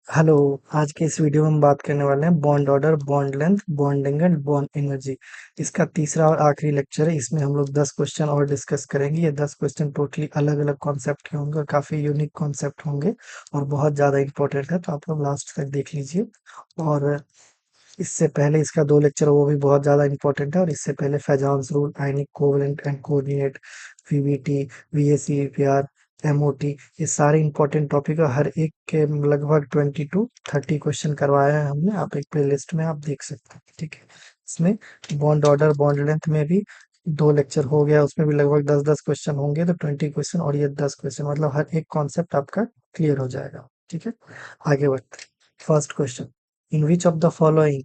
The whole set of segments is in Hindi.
हेलो। आज के इस वीडियो में हम बात करने वाले हैं bond order, bond length, bonding and bond energy. इसका तीसरा और आखिरी लेक्चर है। इसमें हम लोग 10 क्वेश्चन और डिस्कस करेंगे। ये 10 क्वेश्चन टोटली अलग अलग कॉन्सेप्ट के होंगे और काफी यूनिक कॉन्सेप्ट होंगे और बहुत ज्यादा इंपॉर्टेंट है, तो आप लोग लास्ट तक देख लीजिए। और इससे पहले इसका 2 लेक्चर वो भी बहुत ज़्यादा इम्पोर्टेंट है। और इससे पहले Fajans rule, ionic covalent and coordinate, VVT, VAC, VPR, MOT, ये सारे इम्पोर्टेंट टॉपिक है। हर एक के लगभग 20 टू 30 क्वेश्चन करवाए हैं हमने। आप एक प्लेलिस्ट में आप देख सकते हैं, ठीक है। इसमें बॉन्ड ऑर्डर, बॉन्ड लेंथ में भी 2 लेक्चर हो गया, उसमें भी लगभग 10-10 क्वेश्चन होंगे, तो 20 क्वेश्चन और ये 10 क्वेश्चन, मतलब हर एक कॉन्सेप्ट आपका क्लियर हो जाएगा, ठीक है। आगे बढ़ते हैं। First question: In which of the following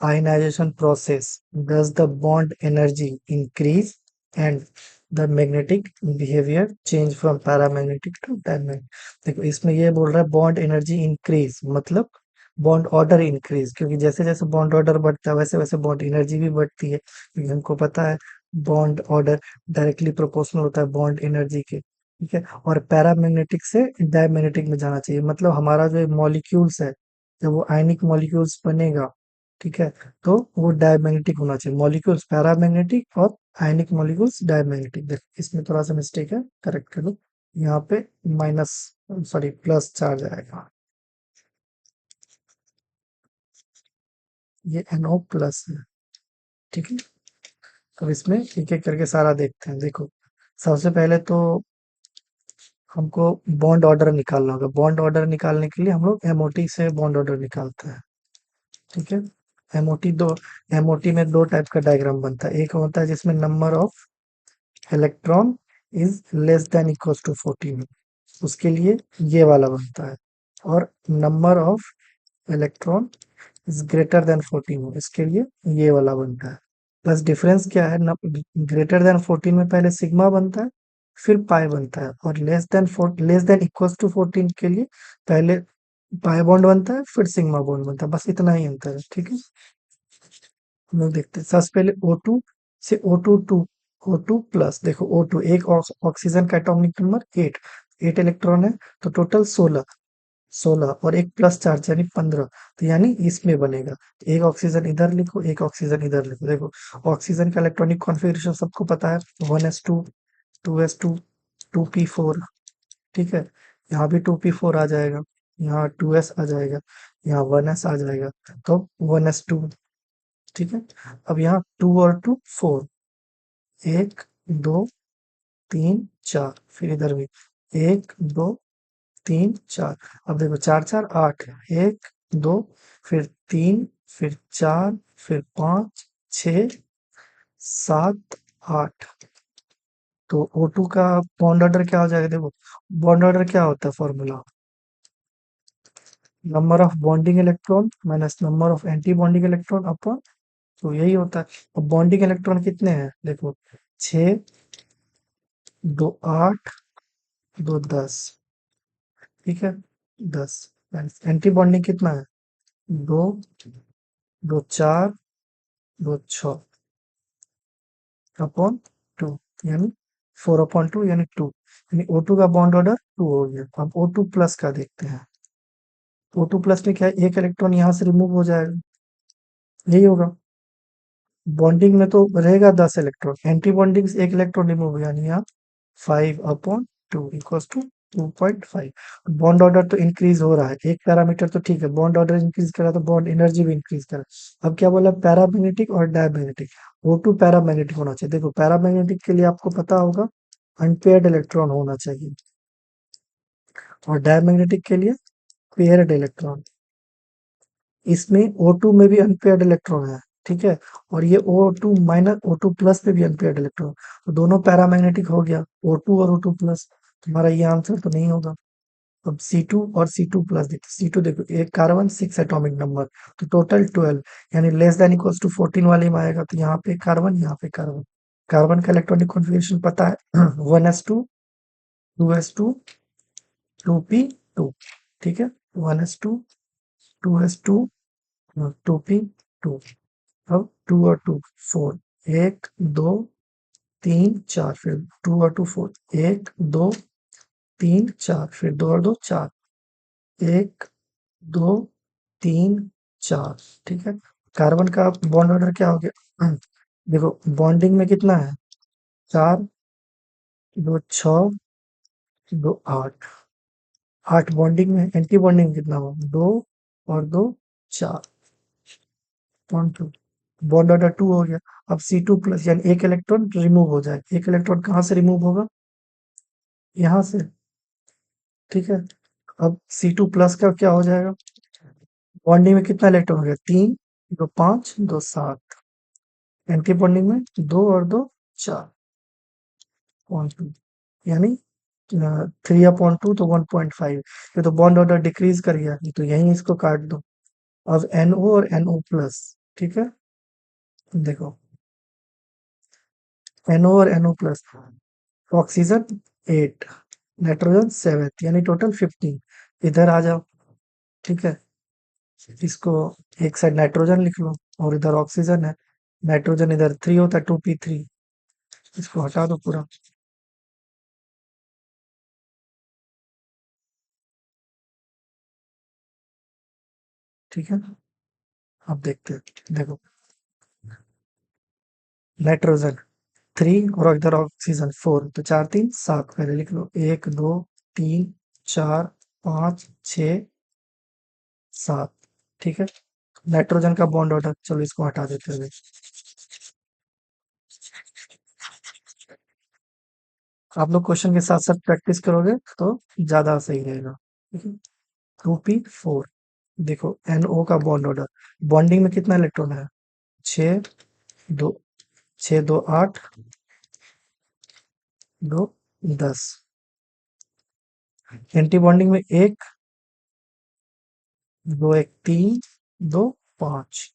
ionization process does the bond energy increase and the magnetic behavior change from paramagnetic to diamagnetic? देखो, इसमें ये बोल रहा है बॉन्ड एनर्जी इंक्रीज, मतलब बॉन्ड ऑर्डर इंक्रीज, क्योंकि जैसे जैसे बॉन्ड ऑर्डर बढ़ता है वैसे वैसे बॉन्ड एनर्जी भी बढ़ती है, क्योंकि हमको पता है बॉन्ड ऑर्डर डायरेक्टली प्रोपोर्शनल होता है बॉन्ड एनर्जी के, ठीक है। और पैरामैग्नेटिक से डायमैग्नेटिक में जाना चाहिए, मतलब हमारा जो मॉलिक्यूल्स है, जब वो आयनिक मॉलिक्यूल्स बनेगा, ठीक है, तो वो डायमैग्नेटिक होना चाहिए। मॉलिक्यूल्स पैरामैग्नेटिक और आयनिक मॉलिक्यूल्स डायमैग्नेटिक। देखो, इसमें थोड़ा सा मिस्टेक है, करेक्ट कर लो। यहाँ पे माइनस, सॉरी, प्लस चार्ज आएगा। ये NO प्लस है, ठीक है। अब इसमें एक एक करके सारा देखते हैं। देखो, सबसे पहले तो हमको बॉन्ड ऑर्डर निकालना होगा। बॉन्ड ऑर्डर निकालने के लिए हम लोग एमओटी से बॉन्ड ऑर्डर निकालते हैं, ठीक है। एमओटी दो एमओटी में 2 टाइप का डायग्राम बनता है। एक होता है जिसमें number of electron is less than equals to 14, उसके लिए ये वाला बनता है। और number of electron is greater than 14 हो, इसके लिए ये वाला बनता है। बस डिफरेंस क्या है, ग्रेटर देन 14 में पहले सिग्मा बनता है, फिर पाई बनता है। और लेस देन इक्वल्स टू 14 के लिए पहले पाई बॉन्ड बनता है, फिर सिग्मा बॉन्ड बनता है। बस इतना ही अंतर है, ठीक है। हम लोग देखते हैं सबसे पहले O2 से O2 प्लस। देखो, O2 एक ऑक्सीजन का एटॉमिक नंबर 8, 8 इलेक्ट्रॉन है, तो टोटल 16 और एक प्लस चार्ज यानी 15, तो यानी इसमें बनेगा। एक ऑक्सीजन इधर लिखो, एक ऑक्सीजन इधर लिखो। देखो, ऑक्सीजन का इलेक्ट्रॉनिक कॉन्फ़िगरेशन सबको पता है, 1s2, 2s2, 2p4, ठीक है। यहाँ भी 2p4 आ जाएगा, यहाँ 2s आ जाएगा, यहाँ 1s आ जाएगा, तो 1s2, ठीक है। अब यहाँ 2 और 2 4, 1 2 3 4, फिर इधर भी 1 2 3 4। अब देखो, 4 4 8, 1 2, फिर 3, फिर 4, फिर 5 6 7 8। तो O2 का बॉन्ड ऑर्डर क्या हो जाएगा? देखो, बॉन्ड ऑर्डर क्या होता है, formula number of bonding electron minus number of anti bonding electron upon, तो यही होता है। अब बॉन्डिंग इलेक्ट्रॉन कितने हैं? देखो, 6 2 8 2 10, ठीक है, 10। एंटी बॉन्डिंग कितना है? 2 2 4 2 6 अपॉन 2, यानी 4/2 यानी 2, यानी O2 का बॉन्ड ऑर्डर 2 हो गया। अब O2 प्लस का देखते हैं। O2 प्लस में क्या है, एक इलेक्ट्रॉन यहाँ से रिमूव हो जाएगा, यही होगा। बॉन्डिंग में तो रहेगा 10 इलेक्ट्रॉन, एंटी बॉन्डिंग से एक इलेक्ट्रॉन रिमूव हो, यानी यहाँ 5/2 इक्वल्स टू 2.5। बॉन्ड ऑर्डर तो इंक्रीज हो रहा है, एक पैरामीटर तो ठीक है, बॉन्ड ऑर्डर इंक्रीज करा तो बॉन्ड एनर्जी भी इंक्रीज करा। अब क्या बोला, पैरामैग्नेटिक और डायमैग्नेटिक। O2 पैरामैग्नेटिक होना चाहिए। देखो, पैरामैग्नेटिक के लिए आपको पता होगा अनपेयर्ड इलेक्ट्रॉन होना चाहिए, और डायमैग्नेटिक के लिए पेयर्ड इलेक्ट्रॉन। इसमें O2 में भी अनपेयर्ड इलेक्ट्रॉन है, ठीक है। और ये O2 माइनस O2 प्लस में भी अनपेयर्ड इलेक्ट्रॉन, तो दोनों पैरामैग्नेटिक हो गया, O2 और O2 प्लस। तुम्हारा ये आंसर तो नहीं होगा। अब C2 और C2 प्लस देखते, C2 देखो, एक कार्बन 6 एटॉमिक नंबर, तो टोटल 12, यानी लेस देन इक्वल्स टू 14 वाले में आएगा। तो यहाँ पे कार्बन, यहाँ पे कार्बन। कार्बन का इलेक्ट्रॉनिक कॉन्फ़िगरेशन पता है 1s2 2s2 2p2, ठीक है। 1s2 2s2 2p2। अब 2 और 2 4, 1 2 3 4, फिर 2 और 2 4, 1 2 3 4, फिर 2 और 2 4, 1 दो, तीन, चार। ठीक है, कार्बन का बॉन्ड ऑर्डर क्या हो गया? देखो बॉन्डिंग में कितना है? चार, दो छः, दो आठ। आठ बॉन्डिंग में, एंटी बॉन्डिंग कितना हो? दो और दो चार। Point two, bond order two हो गया। अब C2+ यानी एक इलेक्ट्रॉन रिमूव हो जाए। एक इलेक्ट्रॉन कहाँ से रिमूव होगा? यहाँ से। ठीक है, अब C2+ का क्या हो जाएगा? बॉन्डिंग में कितना इलेक्ट्रॉन हो गया? तीन, दो पांच, दो सात। एंटी बॉन्डिंग में दो और दो चार। पॉइंट टू, यानी 3/2 तो 1.5। ये तो बॉन्ड ऑर्डर डिक्रीज कर गया, ये तो यहीं इसको काट दो। अब NO और NO+। ठीक है, देखो NO और NO+। ऑक्सीजन 8, नाइट्रोजन 7, यानी टोटल 15। इधर आ जाओ। ठीक है, इसको एक साइड नाइट्रोजन लिख लो और इधर ऑक्सीजन है। नाइट्रोजन इधर 3 होता है, 2p3। इसको हटा दो पूरा। ठीक है, अब देखते हैं। देखो नाइट्रोजन 3 और इधर ऑक्सीजन 4, तो 4 3 7। पहले लिख लो, 1 2 3 4 5 6 7। ठीक है, नाइट्रोजन का बॉन्ड ऑर्डर, चलो इसको हटा देते हैं। आप लोग क्वेश्चन के साथ साथ प्रैक्टिस करोगे तो ज्यादा सही रहेगा। ठीक है, 2p4। देखो NO का बॉन्ड ऑर्डर, बॉन्डिंग में कितना इलेक्ट्रॉन है? 6, दो 6 2 8, 2 10। एंटी बॉन्डिंग में एक, दो एक तीन, दो पाँच।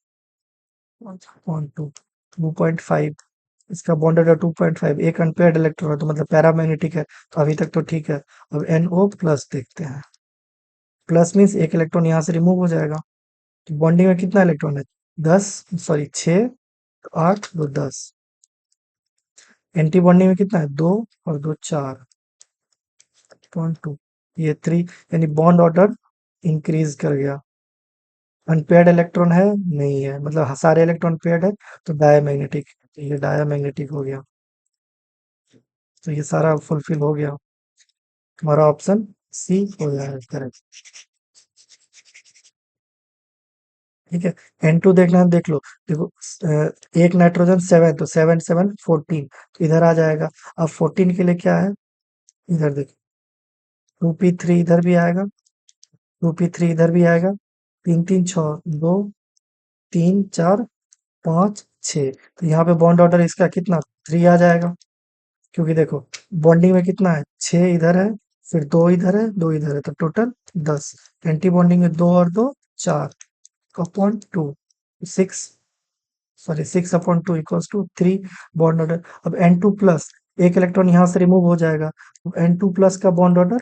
2.5। इसका बॉन्ड ऑर्डर 2.5। एक अनपेयर्ड इलेक्ट्रॉन है तो मतलब पैरामैग्नेटिक है, तो अभी तक तो ठीक है। अब NO+ देखते हैं। प्लस मीन्स एक इलेक्ट्रॉन यहाँ से रिमूव हो जाएगा। तो बॉन्डिंग में कितना इलेक्ट्रॉन है? 10, सॉरी 6, 8 दो 10। एंटी बॉन्डिंग में कितना है? दो और दो चार। 2, ये 3, यानी बॉन्ड ऑर्डर इंक्रीज कर गया। अनपेयर्ड इलेक्ट्रॉन है? नहीं है, मतलब सारे इलेक्ट्रॉन पेयर्ड है, तो डायमैग्नेटिक। तो ये डायमैग्नेटिक हो गया। तो ये सारा फुलफिल हो गया। हमारा ऑप्शन सी हो जाएगा करेक्ट। ठीक है, N2 देखना है, देख लो। देखो एक नाइट्रोजन 7, तो 7 7 14, तो इधर आ जाएगा। अब 14 के लिए क्या है? इधर देखो, 2p3 इधर भी आएगा, 2p3 इधर भी आएगा। तीन तीन छः, दो, तीन चार, पाँच छः। तो यहाँ पे बॉन्ड ऑर्डर इसका कितना? 3 आ जाएगा। क्योंकि देखो बॉन्डिंग में कितना है? 6 इधर है, फिर दो इधर है, दो इधर है, तो टोटल 10। एंटी बॉन्डिंग में दो और दो चार, upon two, 6, sorry 6/2 equals to 3। Bond order. अब N2+, एक इलेक्ट्रॉन यहाँ से रिमूव हो जाएगा। N2+ का बॉन्ड ऑर्डर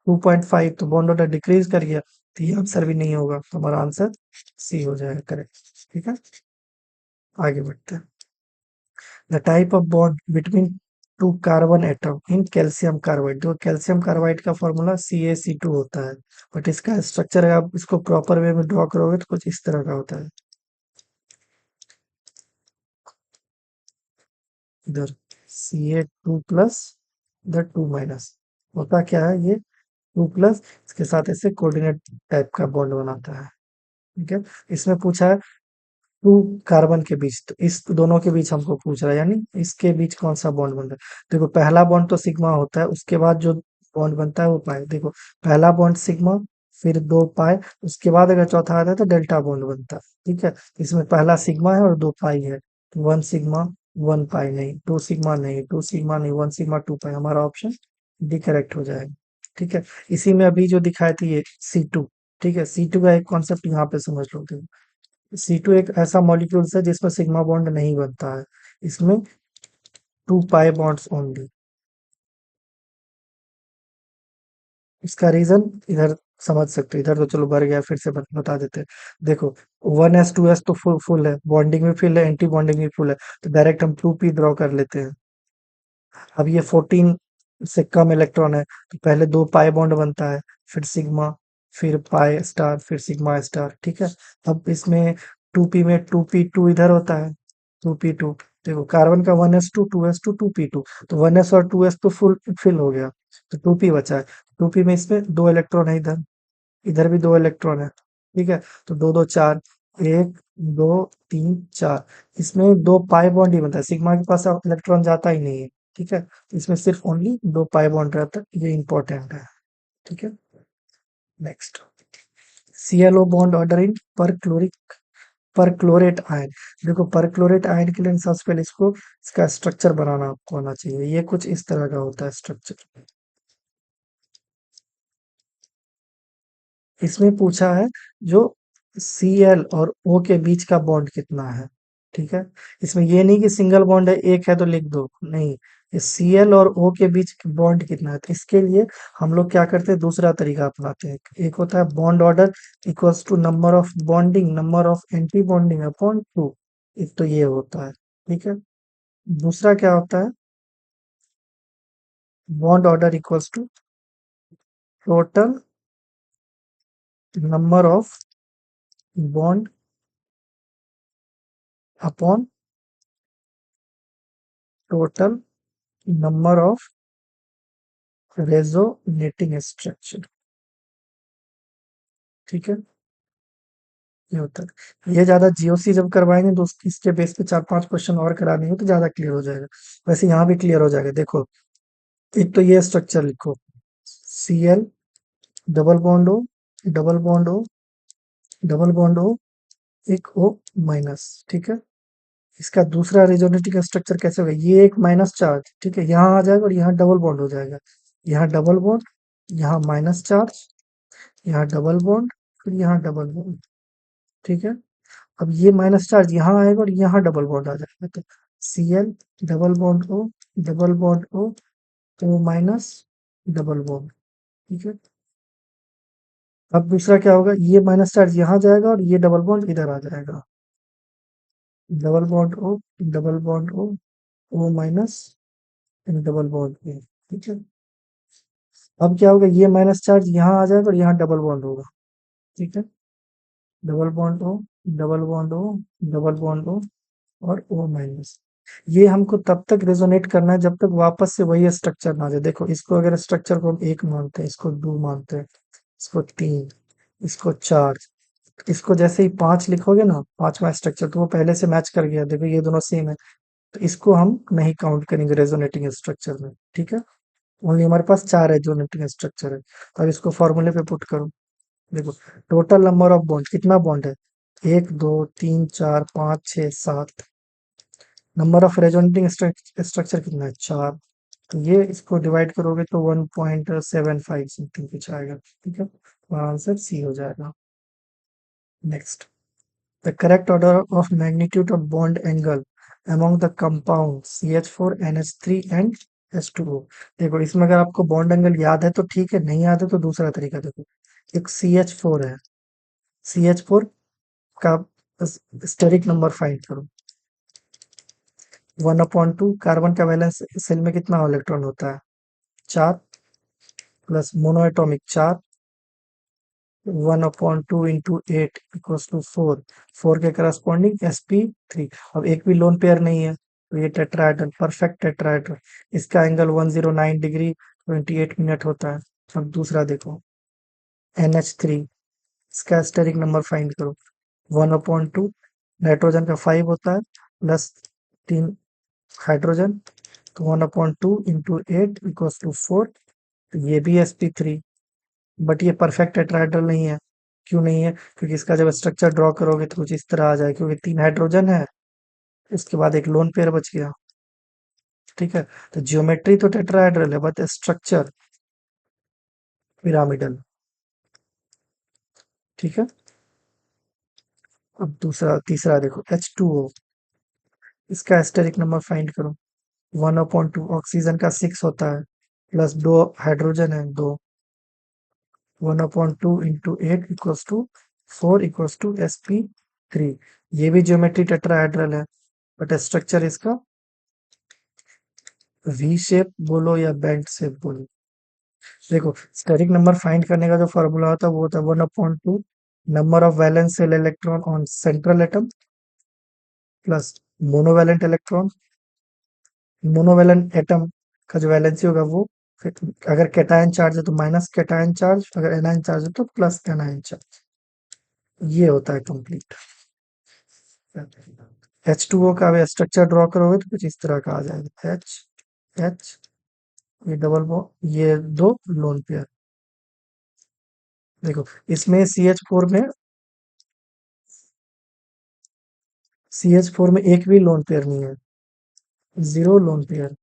2.5, तो बॉन्ड ऑर्डर डिक्रीज कर गया, तो ये आंसर भी नहीं होगा। तो हमारा आंसर सी हो जाएगा करेक्ट। ठीक है, आगे बढ़ते हैं। The type of bond between two carbon atom in calcium carbide. जो कैल्शियम कार्बाइड का फॉर्मूला CaC2 होता है, बट इसका स्ट्रक्चर अगर आप इसको प्रॉपर वे में ड्रॉ करोगे तो कुछ इस तरह का होता है। इधर Ca2+, इधर 2-, होता क्या है? ये 2+, इसके साथ ऐसे कोऑर्डिनेट टाइप का बॉन्ड बनाता है। ठीक है, इसमें पूछा है टू कार्बन के बीच, तो इस दोनों के बीच हमको पूछ रहा है, यानी इसके बीच कौन सा बॉन्ड बन रहा है। देखो पहला बॉन्ड तो सिग्मा होता है, उसके बाद जो बॉन्ड बनता है वो पाई। देखो पहला बॉन्ड सिग्मा, फिर दो पाई, उसके बाद अगर चौथा आता है तो डेल्टा बॉन्ड बनता है। ठीक है, इसमें पहला सिग्मा है और दो पाई है, तो 1 सिग्मा 1 पाई। नहीं, 2 सिग्मा नहीं, 2 सिग्मा नहीं, 1 सिग्मा 2 पाई। हमारा ऑप्शन डी करेक्ट हो जाएगा। ठीक है, इसी में अभी जो दिखाए थे ये C2। ठीक है, C2 का एक कॉन्सेप्ट यहाँ पे समझ लो। C2 एक ऐसा मॉलिक्यूल्स है जिसमें सिग्मा बॉन्ड नहीं बनता है, इसमें 2 पाई बॉन्ड्स ओनली। इसका रीजन इधर समझ सकते हो। इधर तो चलो भर गया, फिर से बता देते हैं। देखो 1s 2s तो फुल फुल है, बॉन्डिंग भी फुल है, एंटी बॉन्डिंग भी फुल है, तो डायरेक्ट हम 2p ड्रॉ कर लेते हैं। अब ये 14 से कम इलेक्ट्रॉन है, तो पहले 2 पाई बॉन्ड बनता है, फिर सिग्मा, फिर पाई स्टार, फिर सिग्मा स्टार, ठीक है। अब इसमें 2p में 2p2 इधर होता है, 2p2। देखो कार्बन का 1s2 2s2 2p2, तो 1s और 2s तो फुल फिल हो गया, तो 2p बचा है। 2p में इसमें दो इलेक्ट्रॉन है, इधर इधर भी दो इलेक्ट्रॉन है, ठीक है। तो दो दो चार, एक दो तीन चार, इसमें दो पाई बॉन्ड ही बनता है, सिग्मा के पास अब इलेक्ट्रॉन जाता ही नहीं है, ठीक है। तो इसमें सिर्फ ओनली दो पाई बॉन्ड रहता है, ये इंपॉर्टेंट है, ठीक है। Next, ClO bond order in पर क्लोरेट आयन। देखो पर क्लोरेट आयन के लिए सबसे पहले इसको इसका स्ट्रक्चर बनाना आपको आना चाहिए, ये कुछ इस तरह का होता है स्ट्रक्चर। इसमें पूछा है जो Cl और O के बीच का बॉन्ड कितना है, ठीक है। इसमें ये नहीं कि सिंगल बॉन्ड है, एक है तो लिख दो, नहीं, ये Cl और O के बीच बॉन्ड कितना है, तो इसके लिए हम लोग क्या करते हैं, दूसरा तरीका अपनाते हैं। एक होता है bond order equals to number of bonding number of anti bonding upon 2, एक तो ये होता है, ठीक है। दूसरा क्या होता है, bond order equals to total number of bond upon total number of resonating structure, ठीक है। ये होता है, ये ज्यादा जीओसी जब करवाएंगे तो इसके बेस पे चार पांच क्वेश्चन और कराने हो तो ज्यादा क्लियर हो जाएगा। वैसे यहाँ भी क्लियर हो जाएगा, देखो एक तो ये स्ट्रक्चर लिखो, Cl double bond O double bond O double bond O, एक O माइनस, ठीक है। इसका दूसरा रेजोनेटिंग स्ट्रक्चर कैसे होगा, ये एक माइनस चार्ज, ठीक है, यहाँ आ जाएगा और यहाँ डबल बॉन्ड हो जाएगा, यहाँ डबल बॉन्ड, यहाँ माइनस चार्ज, यहाँ डबल बॉन्ड, फिर यहाँ डबल बॉन्ड, ठीक है। अब ये माइनस चार्ज यहाँ आएगा और यहाँ डबल बॉन्ड आ जाएगा, तो Cl double bond O double bond O minus double bond, ठीक है। अब दूसरा क्या होगा, ये माइनस चार्ज यहाँ जाएगा और ये डबल बॉन्ड इधर आ जाएगा, double bond O double bond O minus double bond O, ठीक है। अब क्या होगा, ये माइनस चार्ज यहाँ आ जाएगा और यहाँ डबल बॉन्ड होगा, ठीक है। Double bond O double bond O double bond O और O माइनस। ये हमको तब तक रेजोनेट करना है जब तक वापस से वही स्ट्रक्चर ना आ जाए। देखो इसको अगर स्ट्रक्चर को हम एक मानते हैं, इसको दो मानते हैं, इसको तीन, इसको चार, इसको जैसे ही पांच लिखोगे ना, पांचवा स्ट्रक्चर, तो वो पहले से मैच कर गया, देखो ये दोनों सेम है, तो इसको हम नहीं काउंट करेंगे रेजोनेटिंग स्ट्रक्चर में, ठीक है। ओनली हमारे पास चार रेजोनेटिंग स्ट्रक्चर है, तो अब इसको फॉर्मूले पे पुट करो। देखो टोटल नंबर ऑफ बॉन्ड, कितना बॉन्ड है, एक दो तीन चार पाँच छह सात, नंबर ऑफ रेजोनेटिंग स्ट्रक्चर कितना है, चार, तो ये इसको डिवाइड करोगे तो 1.75 समथिंग कुछ आएगा, ठीक है। तो आंसर सी हो जाएगा। Next, the correct order of magnitude of bond angle among the compound CH4 NH3 and H2O। देखो इसमें अगर आपको बॉन्ड एंगल याद है तो ठीक है, नहीं याद है तो दूसरा तरीका देखो। एक CH4 है, CH4 का स्टेरिक नंबर फाइंड करो, 1/2, कार्बन का वैलेंस सेल में कितना इलेक्ट्रॉन होता है, चार, प्लस मोनो एटॉमिक चार, 1/2 इंटू 8 इक्वल्स टू 4, 4 के करस्पॉन्डिंग sp3। अब एक भी लोन पेयर नहीं है, तो ये टेट्राहेड्रल, परफेक्ट टेट्राहेड्रल, इसका एंगल 109 डिग्री 28 मिनट होता है। अब दूसरा देखो, NH3, इसका स्टेरिक नंबर फाइंड करो, 1/2, नाइट्रोजन का 5 होता है, प्लस तीन हाइड्रोजन, तो 1/2 इंटू 8 इक्वल्स टू 4, तो ये भी sp3, बट ये परफेक्ट टेट्राहेड्रल नहीं है। क्यों नहीं है, क्योंकि इसका जब स्ट्रक्चर ड्रॉ करोगे तो कुछ इस तरह आ जाए, क्योंकि तीन हाइड्रोजन है, इसके बाद एक लोन पेयर बच गया, ठीक है। तो जियोमेट्री तो टेट्राहेड्रल है, बट स्ट्रक्चर पिरामिडल, ठीक है। अब दूसरा तीसरा देखो, H2O, इसका एस्टेरिक नंबर फाइंड करो, 1/2, ऑक्सीजन का 6 होता है, प्लस दो हाइड्रोजन है दो, 1/2 into 8 equals to 4 equals to sp3। ये भी ज्योमेट्री टेट्राहेड्रल है, बट स्ट्रक्चर इसका वी शेप बोलो या बेंट शेप बोलो, देखो, स्टेरिक नंबर फाइंड करने का जो फॉर्मूला होता है वो होता है 1/2 number of valence shell electron on central atom plus monovalent electron. Monovalent atom का जो वैलेंसी होगा वो, फिर अगर कैटायन चार्ज है तो माइनस कैटायन चार्ज, अगर एनायन चार्ज है तो प्लस एनायन चार्ज। ये होता है कंप्लीट। H2O का अगर स्ट्रक्चर ड्रॉ करोगे तो कुछ इस तरह का आ जाएगा। H ये डबल बॉन्ड, ये दो लोन पेयर। देखो, इसमें CH4 में एक भी लोन पेयर नहीं है, जीरो लोन पेयर।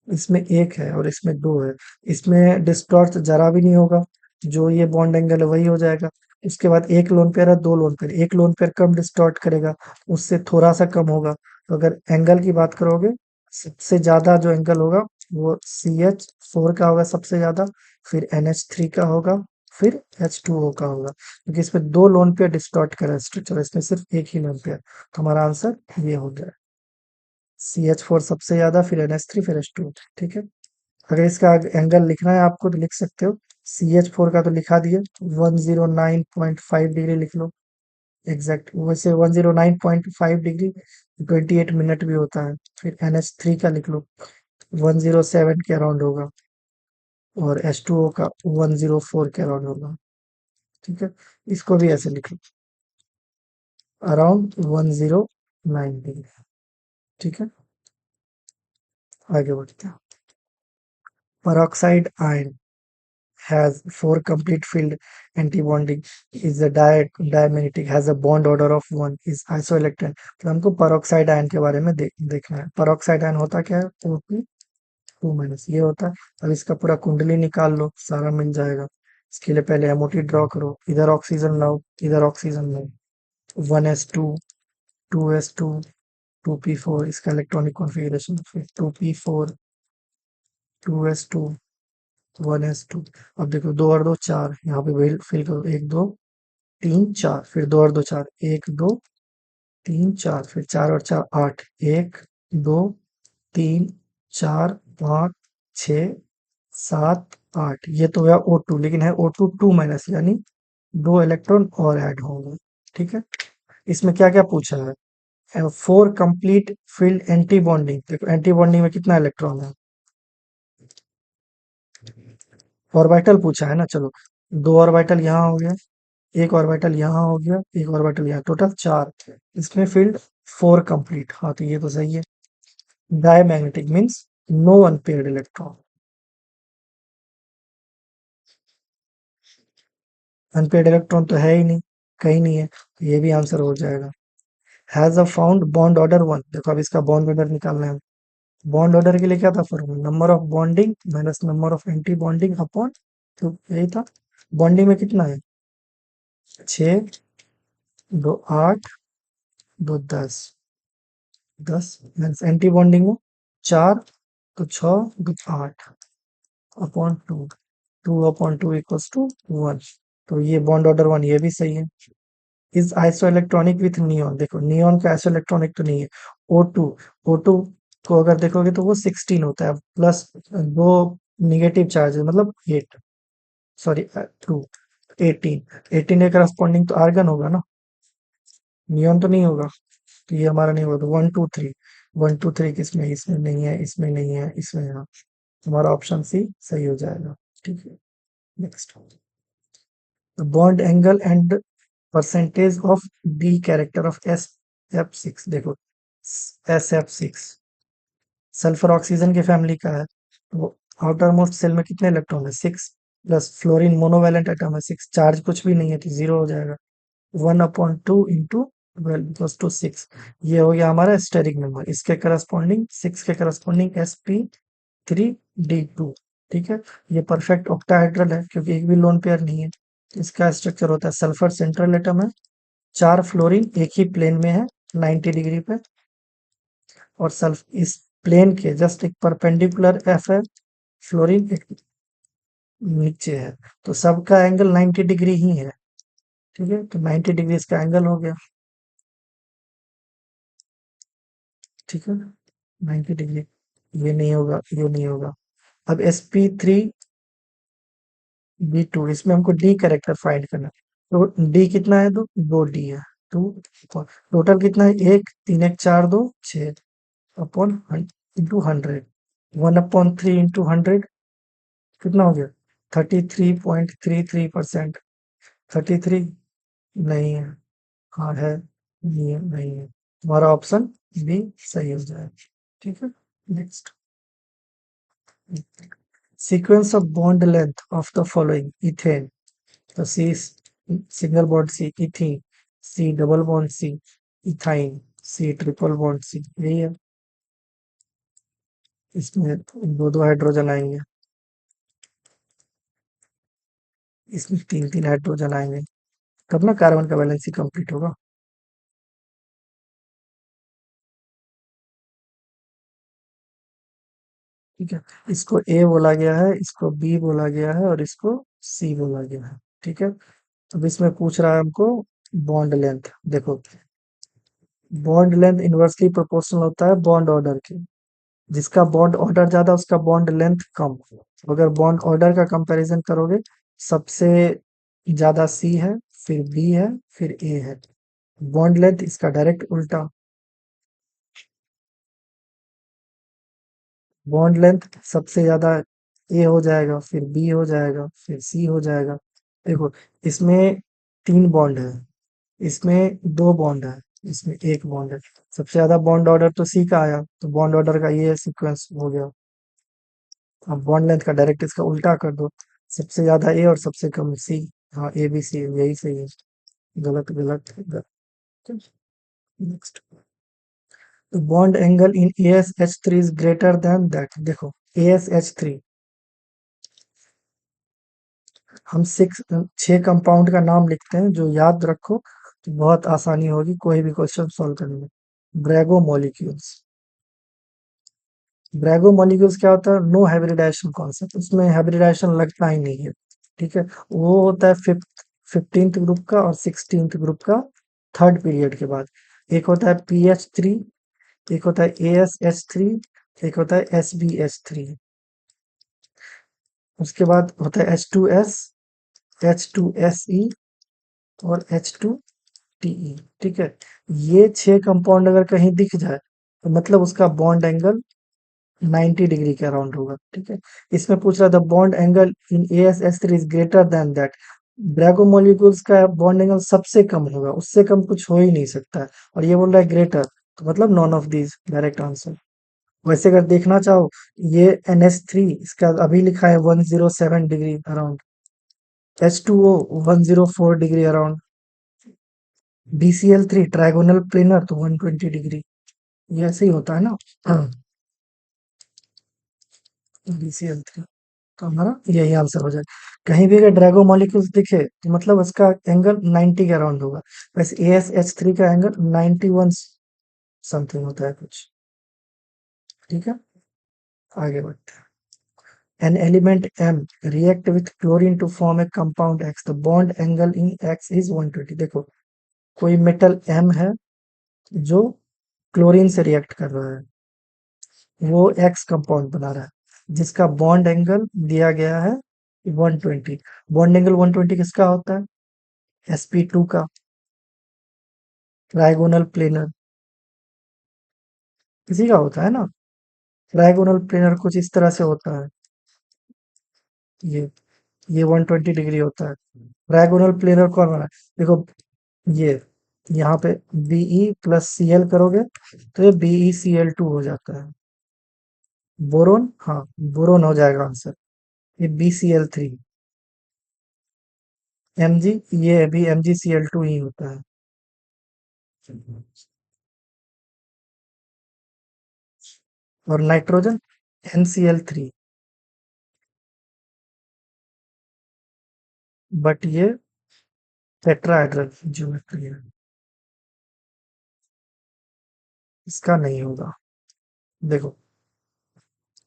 इसमें एक है और इसमें दो है। इसमें डिस्टॉर्ट जरा भी नहीं होगा, जो ये बॉन्ड एंगल है वही हो जाएगा। इसके बाद एक लोन पेयर है, दो लोन पेयर, एक लोन पेयर कम डिस्टॉर्ट करेगा, उससे थोड़ा सा कम होगा। तो अगर एंगल की बात करोगे, सबसे ज्यादा जो एंगल होगा वो CH4 का होगा सबसे ज्यादा, फिर NH3 का होगा, फिर H2O का होगा, क्योंकि इसमें दो लोन पेयर डिस्टॉर्ट करा है स्ट्रक्चर, इसमें सिर्फ एक ही लोन पेयर। तो हमारा आंसर ये हो गया, CH4 सबसे ज्यादा, फिर NH3, फिर H2O। ठीक है। अगर इसका एंगल लिखना है आपको तो लिख सकते हो। CH4 का तो लिखा दिए, 109.5 डिग्री लिख लो। एग्जैक्ट वैसे 109.5 डिग्री 28 मिनट भी होता है। फिर NH3 का लिख लो, 107 के अराउंड होगा, और H2O का 104 के अराउंड होगा। ठीक है। इसको भी ऐसे लिख लो, अराउंड 109 डिग्री। ठीक है। आगे बढ़ते हैं। peroxide ion has four complete field antibonding, is a diamagnetic, has a bond order of 1, is isoelectron। तो हमको peroxide ion के बारे में देखना है। peroxide ion होता क्या है? O2 ये होता है। अब इसका पूरा कुंडली निकाल लो, सारा मिल जाएगा। इसके लिए पहले MOT ड्रॉ करो, इधर ऑक्सीजन लाओ, इधर ऑक्सीजन लाओ, 1s2, 2s2, 2p4, इसका इलेक्ट्रॉनिक कॉन्फ़िगरेशन, फिर 2p4, 2s2, 1s2। अब देखो, दो और दो चार, यहाँ पे वही फिल करो, एक दो तीन चार, फिर दो और दो चार, एक दो तीन चार, फिर चार और चार आठ, एक दो तीन चार पाँच छ सात आठ। ये तो है O2, लेकिन है O2 2 यानी दो इलेक्ट्रॉन और ऐड होंगे। ठीक है। इसमें क्या क्या पूछा है? Four complete field anti bonding. देखो, एंटी बॉन्डिंग में कितना इलेक्ट्रॉन है? ऑर्बिटल पूछा है ना, चलो, दो ऑर्बिटल यहाँ हो गया, एक ऑर्बिटल यहाँ हो गया, एक ऑर्बिटल यहाँ, टोटल चार। इसमें फील्ड फोर कंप्लीट, हाँ तो ये तो सही है। Diamagnetic means no unpaired electron. Unpaired electron तो है ही नहीं, कहीं नहीं है, तो ये भी आंसर हो जाएगा। Has a found bond order 1। देखो, अब इसका बॉन्ड ऑर्डर निकालना है। बॉन्ड ऑर्डर के लिए क्या था formula? Number of bonding minus number of anti bonding upon, तो यही था। बॉन्डिंग में कितना है? 6, दो 8, दो 10, 10 मीन्स एंटी बॉन्डिंग में 4, तो 6, दो 8 अपॉन 2, 2/2 इक्वल्स टू 1। तो ये बॉन्ड ऑर्डर 1, ये भी सही है। Is iso electronic with neon. देखो, नियॉन का आइसो इलेक्ट्रॉनिक तो नहीं है। O2, O2 को अगर देखोगे तो वो 16 होता है, प्लस दो निगेटिव चार्ज है, मतलब 8, सॉरी 2, 18। 18 के करस्पॉन्डिंग तो आर्गन होगा ना, नियॉन तो नहीं होगा। तो ये हमारा नहीं होगा, तो 1 2 3, 1 2 3 किसमें? इसमें नहीं है, इसमें नहीं है, इसमें है। हमारा ऑप्शन सी सही हो जाएगा। ठीक है। Next, bond angle and percentage of D character of SF6। देखो, SF6 सल्फर ऑक्सीजन की फैमिली का है, तो आउटर मोस्ट सेल में कितने इलेक्ट्रॉन है? 6, प्लस फ्लोरीन मोनोवैलेंट एटम है, 6, चार्ज कुछ भी नहीं है तो जीरो हो जाएगा। 1/2 इंटू 12 + 6, ये हो गया हमारा स्टेरिक नंबर। इसके करस्पॉन्डिंग, 6 के करस्पॉन्डिंग sp3d2। ठीक है। ये परफेक्ट ऑक्टाहेड्रल है क्योंकि एक भी लोन पेयर नहीं है। इसका स्ट्रक्चर होता है, सल्फर सेंट्रल एटम है, चार फ्लोरीन एक ही प्लेन में है 90 डिग्री पे, और सल्फ इस प्लेन के जस्ट एक परपेंडिकुलर एफ है, फ्लोरीन एक नीचे है, तो सबका एंगल 90 डिग्री ही है। ठीक है, तो 90 डिग्री इसका एंगल हो गया। ठीक है, 90 डिग्री। ये नहीं होगा, ये नहीं होगा। अब sp3b2 इसमें हमको डी कैरेक्टर फाइंड करना है। तो डी कितना है? दो डी है। टू टोटल कितना है? एक, तीन एक चार, दो छः अपॉन इंटू 100। 1/3 इंटू 100 कितना हो गया? 33.33%। 33 नहीं है। हाँ है। नहीं है, नहीं है। हमारा ऑप्शन बी सही हो जाए। ठीक है, next. Sequence of bond length of the following: ethane, तो C single bond C, ethene C, double bond C, ethyne C, triple bond C, यही है। इसमें दो दो हाइड्रोजन आएंगे, इसमें तीन तीन हाइड्रोजन आएंगे, तब ना कार्बन का वैलेंसी कंप्लीट होगा। ठीक है, इसको ए बोला गया है, इसको बी बोला गया है और इसको सी बोला गया है। ठीक है, अब इसमें पूछ रहा है हमको बॉन्ड लेंथ। देखो, बॉन्ड लेंथ इनवर्सली प्रोपोर्शनल होता है बॉन्ड ऑर्डर के। जिसका बॉन्ड ऑर्डर ज्यादा उसका बॉन्ड लेंथ कम। अगर बॉन्ड ऑर्डर का कंपैरिजन करोगे, सबसे ज्यादा सी है, फिर बी है, फिर ए है। बॉन्ड लेंथ इसका डायरेक्ट उल्टा। बॉन्ड लेंथ सबसे ज्यादा ए हो जाएगा, फिर बी हो जाएगा, फिर सी हो जाएगा। देखो, इसमें तीन बॉन्ड है, इसमें दो बॉन्ड है, इसमें एक बॉन्ड है। सबसे ज्यादा बॉन्ड ऑर्डर तो सी का आया, तो बॉन्ड ऑर्डर का ये सीक्वेंस हो गया। अब बॉन्ड लेंथ का डायरेक्ट इसका उल्टा कर दो, सबसे ज्यादा ए और सबसे कम सी। हाँ, ए बी सी यही सही है। गलत गलत गलत। Next. Bond angle in AsH3 is greater than that. देखो, AsH3, हम छह कंपाउंड का नाम लिखते हैं, जो याद रखो तो बहुत आसानी होगी कोई भी क्वेश्चन सॉल्व करने में। ब्रेगो मॉलिक्यूल्स। ब्रेगो मॉलिक्यूल्स क्या होता है? नो हाइब्रिडाइजेशन कॉन्सेप्ट, उसमें हाइब्रिडाइजेशन लगता ही नहीं है। ठीक है, वो होता है 15th ग्रुप का और 16th ग्रुप का थर्ड पीरियड के बाद। एक होता है PH3, एक होता है AsH3, एक होता है SbH3। उसके बाद होता है H2S, H2Se और H2Te। ठीक है, ये छह कंपाउंड अगर कहीं दिख जाए तो मतलब उसका बॉन्ड एंगल 90 डिग्री के अराउंड होगा। ठीक है, इसमें पूछ रहा था bond angle in AsH3 is greater than that. ब्रैगो मॉलिक्यूल्स का बॉन्ड एंगल सबसे कम होगा, उससे कम कुछ हो ही नहीं सकता है। और ये बोल रहा है ग्रेटर, तो मतलब none of these, direct answer. वैसे अगर देखना चाहो, ये NH3 इसका अभी लिखा है 107 degree around, H2O 104 degree around, BCl3 trigonal planar तो 120 डिग्री। ये ऐसे ही होता है ना। BCl3, तो हमारा यही आंसर हो जाए। कहीं भी अगर ड्रैगो मॉलिक्यूल्स दिखे तो मतलब उसका एंगल 90 के अराउंड होगा। वैसे AsH3 का एंगल 91 समथिंग होता है कुछ। ठीक है, आगे बढ़ते हैं। An element M react with chlorine to form a compound X. The bond angle in X is 120। देखो, कोई मेटल M है जो क्लोरीन से रिएक्ट कर रहा है, वो X कंपाउंड बना रहा है, जिसका बॉन्ड एंगल दिया गया है 120। बॉन्ड एंगल 120 किसका होता है? sp2 का, ट्राइगोनल प्लेनर किसी का होता है ना। ट्राइगोनल प्लेनर कुछ इस तरह से होता है। ये ये 120 डिग्री होता है। ट्राइगोनल प्लेनर कौन बना है? देखो, ये यहाँ पे Be+Cl करोगे तो ये BeCl2 हो जाता है। बोरोन, हाँ, बोरोन हो जाएगा आंसर। ये BCl3। Mg, ये भी MgCl2 ही होता है। और नाइट्रोजन NCl3। बट ये टेट्राहेड्रल ज्योमेट्री है, इसका नहीं होगा। देखो,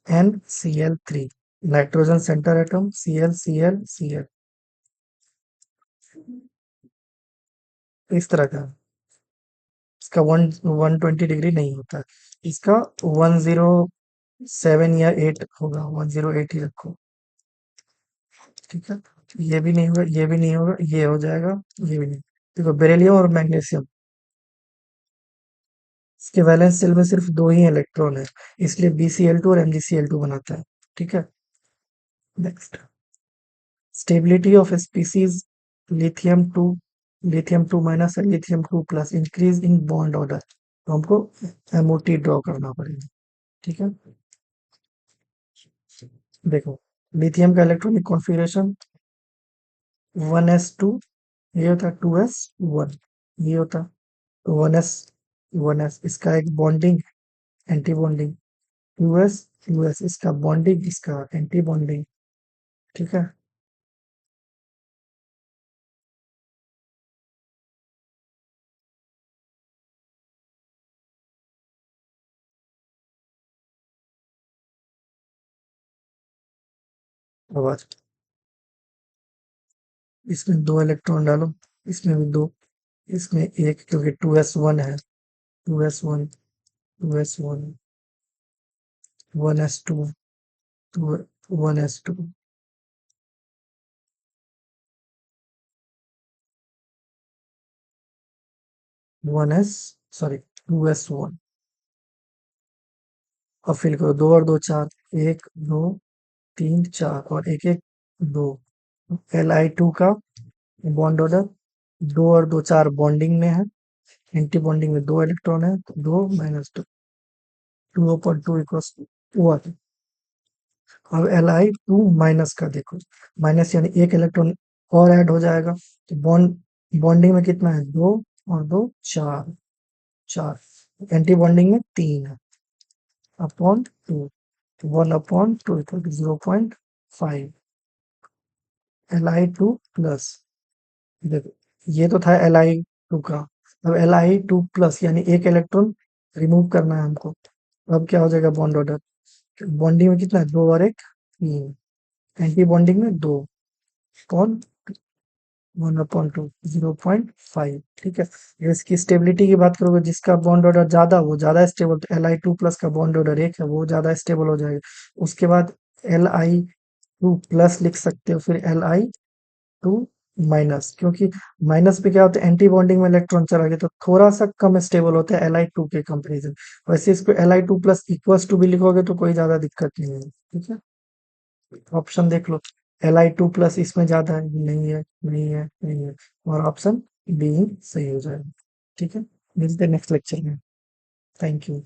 NCl3, nitrogen centre atom, Cl, Cl, Cl, इस तरह का। इसका 120 डिग्री नहीं होता है, इसका 10 7 या 8 होगा, 108 ही रखो। ठीक है, ये भी नहीं होगा, ये भी नहीं होगा, ये हो जाएगा, ये भी नहीं। देखो बेरिलियम और मैग्नीशियम, इसके वैलेंस शेल में सिर्फ दो ही इलेक्ट्रॉन है, इसलिए BCl2 और MgCl2 बनाता है। ठीक है, next, stability of species lithium two, lithium 2 minus और lithium 2 plus increase in bond order, तो हमको MOT ड्रॉ करना पड़ेगा। ठीक है, देखो लिथियम का इलेक्ट्रॉनिक कॉन्फ़िगरेशन 1s2, ये होता है 2s1, ये होता है 1s, इसका एक बॉन्डिंग, एंटी बॉन्डिंग, 2s इसका बॉन्डिंग, इसका एंटी बॉन्डिंग। ठीक है, अब आज इसमें दो इलेक्ट्रॉन डालो, इसमें भी दो, इसमें एक, क्योंकि 2s1 है, 2s1, 2s1, 1s2, 1s2, 1s, sorry 2s1, अब फिल करो, दो और दो चार, एक दो तीन चार और एक एक दो, Li2 का बॉन्ड ऑर्डर, दो और दो चार बॉन्डिंग में है, एंटी बॉन्डिंग में दो इलेक्ट्रॉन है, तो 2 - 2, 2/2 इक्वल्स टू 1। अब Li2 माइनस का देखो, माइनस यानी एक इलेक्ट्रॉन और ऐड हो जाएगा, तो बॉन्डिंग में कितना है, दो और दो चार, चार, एंटी बॉन्डिंग में तीन है, upon two, 1/2 equal to 0.5। Li2 plus, देखो ये तो था Li2 का, अब Li2 प्लस यानी एक इलेक्ट्रॉन रिमूव करना है हमको, अब क्या हो जाएगा बॉन्ड ऑर्डर, बॉन्डिंग में कितना है, दो और एक तीन, एंटी बॉन्डिंग में दो, कौन, 1/2, 0.5। ठीक है, ये इसकी स्टेबिलिटी की बात करोगे, जिसका बॉन्ड ऑर्डर ज्यादा, वो ज्यादा स्टेबल, तो Li2 प्लस का बॉन्ड ऑर्डर एक है, वो ज्यादा स्टेबल हो जाएगा। उसके बाद Li2 प्लस लिख सकते हो, फिर Li2 माइनस, क्योंकि माइनस पे क्या होता है, एंटी बॉन्डिंग में इलेक्ट्रॉन चला गया, तो थोड़ा सा कम स्टेबल होता है Li2 के कंपेरिजन। वैसे इसको Li2 प्लस इक्वल्स टू भी लिखोगे तो कोई ज्यादा दिक्कत नहीं है। ठीक है, ऑप्शन देख लो, Li2 प्लस इसमें ज्यादा है, नहीं है, नहीं है, नहीं है, और ऑप्शन बी ही सही हो जाएगा। ठीक है, मिलते हैं नेक्स्ट लेक्चर में। Thank you.